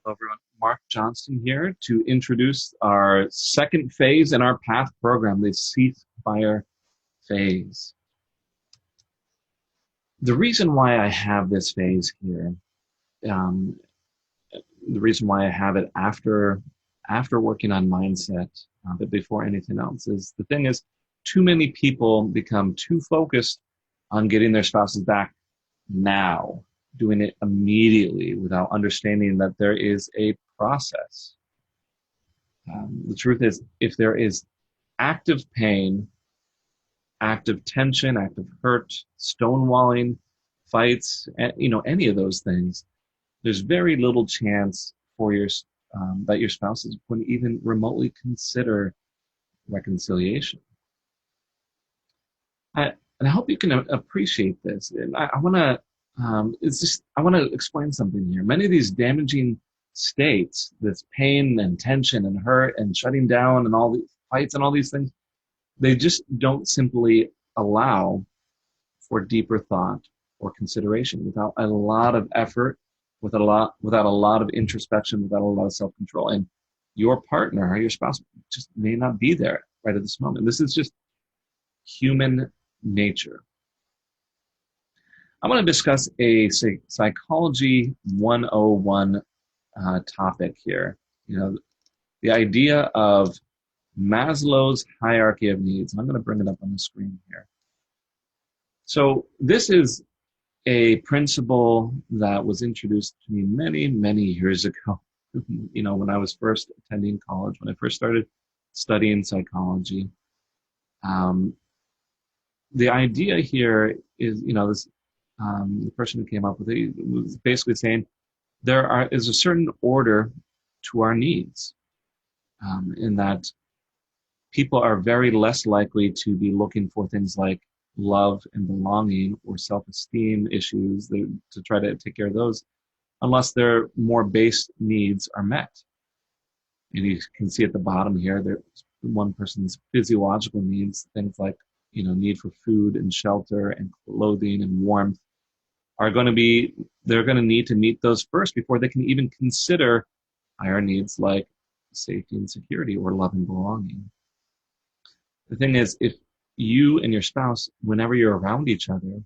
Hello, everyone. Mark Johnston here to introduce our second phase in our PATH program, the Ceasefire phase. The reason why I have this phase here, um, the reason why I have it after working on mindset, but before anything else, is the thing is, too many people become too focused on getting their spouses back now, doing it immediately without understanding that there is a process. The truth is, if there is active pain, active tension, active hurt, stonewalling, fights, any of those things, there's very little chance for that your spouses would even remotely consider reconciliation. And I hope you can appreciate this. And I want to I want to explain something here. Many of these damaging states, this pain and tension and hurt and shutting down and all these fights and all these things, they just don't simply allow for deeper thought or consideration without a lot of effort, without a lot of introspection, without a lot of self-control. And your partner or your spouse just may not be there right at this moment. This is just human nature. I want to discuss a psychology 101 topic here. The idea of Maslow's hierarchy of needs. And I'm going to bring it up on the screen here. So this is a principle that was introduced to me many, many years ago. When I was first attending college, when I first started studying psychology. The idea here is, the person who came up with it was basically saying there is a certain order to our needs, in that people are very less likely to be looking for things like love and belonging or self-esteem issues to try to take care of those unless their more base needs are met. And you can see at the bottom here, there's one person's physiological needs, things like need for food and shelter and clothing and warmth they're going to need to meet those first before they can even consider higher needs like safety and security or love and belonging. The thing is, if you and your spouse, whenever you're around each other,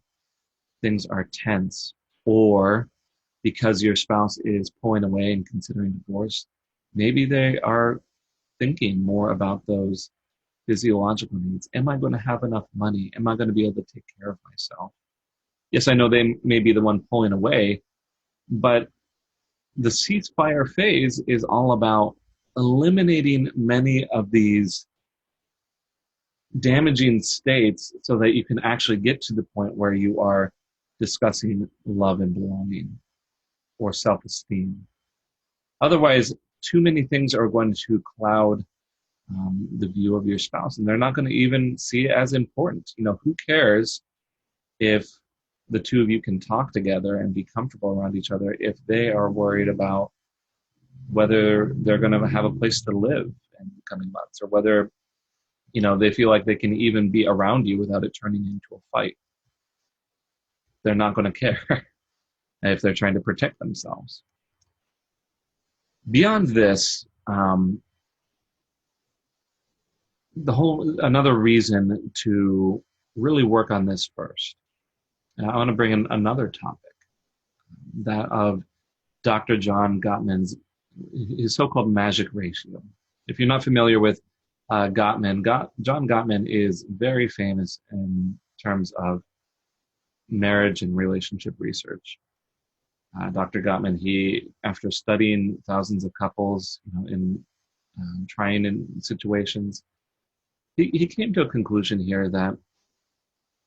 things are tense, or because your spouse is pulling away and considering divorce, maybe they are thinking more about those physiological needs. Am I going to have enough money? Am I going to be able to take care of myself? Yes, I know they may be the one pulling away, but the ceasefire phase is all about eliminating many of these damaging states so that you can actually get to the point where you are discussing love and belonging or self-esteem. Otherwise, too many things are going to cloud the view of your spouse, and they're not going to even see it as important. Who cares if the two of you can talk together and be comfortable around each other if they are worried about whether they're going to have a place to live in the coming months, or whether they feel like they can even be around you without it turning into a fight. They're not going to care if they're trying to protect themselves. Beyond this, another reason to really work on this first. And I want to bring in another topic, that of Dr. John Gottman's his so-called magic ratio. If you're not familiar with Gottman, John Gottman is very famous in terms of marriage and relationship research. Dr. Gottman, after studying thousands of couples, in trying in situations, he came to a conclusion here that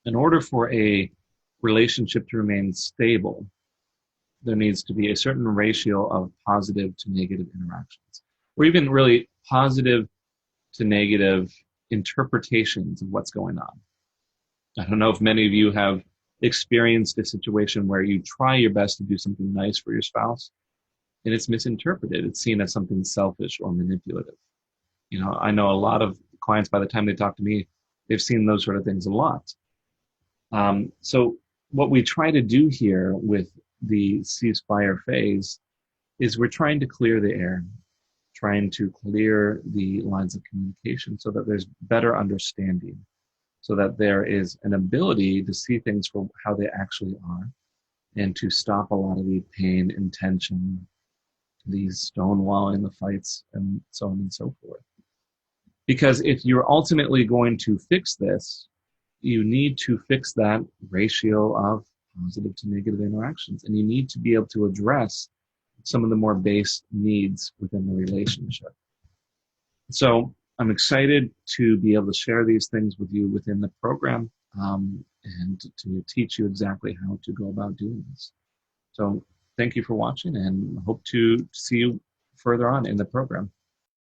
in order for a relationship to remain stable, there needs to be a certain ratio of positive to negative interactions, or even really positive to negative interpretations of what's going on. I don't know if many of you have experienced a situation where you try your best to do something nice for your spouse and it's misinterpreted. It's seen as something selfish or manipulative. I know a lot of clients, by the time they talk to me, they've seen those sort of things a lot. So what we try to do here with the ceasefire phase is we're trying to clear the air, trying to clear the lines of communication so that there's better understanding, so that there is an ability to see things for how they actually are, and to stop a lot of the pain and tension, these stonewalling the fights, and so on and so forth. Because if you're ultimately going to fix this, you need to fix that ratio of positive to negative interactions. And you need to be able to address some of the more base needs within the relationship. So I'm excited to be able to share these things with you within the program, and to teach you exactly how to go about doing this. So thank you for watching, and hope to see you further on in the program.